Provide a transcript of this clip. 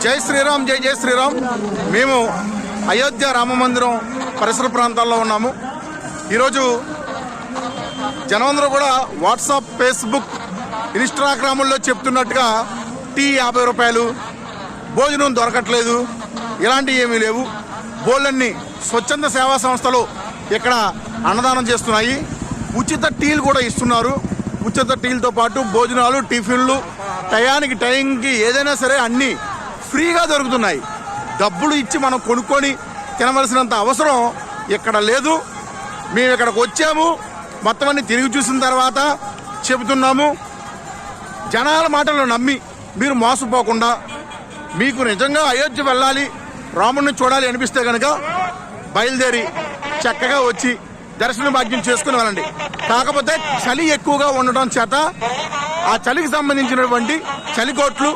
జై శ్రీరామ్, జై జై శ్రీరామ్. మేము అయోధ్య రామ మందిరం పరిసర ప్రాంతాల్లో ఉన్నాము. ఈరోజు జనమందరూ కూడా వాట్సాప్, ఫేస్బుక్, ఇన్స్టాగ్రాముల్లో చెప్తున్నట్టుగా టీ 50 రూపాయలు, భోజనం దొరకట్లేదు, ఇలాంటివి ఏమీ లేవు. బోళ్ళన్నీ స్వచ్ఛంద సేవా సంస్థలు ఇక్కడ అన్నదానం చేస్తున్నాయి. ఉచిత టీలు కూడా ఇస్తున్నారు. ఉచిత టీలతో పాటు భోజనాలు, టిఫిన్లు టైంకి ఏదైనా సరే అన్నీ ఫ్రీగా దొరుకుతున్నాయి. డబ్బులు ఇచ్చి మనం కొనుక్కొని తినవలసినంత అవసరం ఇక్కడ లేదు. మేము ఇక్కడికి వచ్చాము, మొత్తం అన్ని తిరిగి చూసిన తర్వాత చెబుతున్నాము. జనాల మాటలు నమ్మి మీరు మోసపోకుండా, మీకు నిజంగా అయోధ్య వెళ్ళాలి, రాముడిని చూడాలి అనిపిస్తే కనుక బయలుదేరి చక్కగా వచ్చి దర్శన భాగ్యం చేసుకుని వెళ్ళండి. కాకపోతే చలి ఎక్కువగా ఉండటం చేత ఆ చలికి సంబంధించినటువంటి చలికోట్లు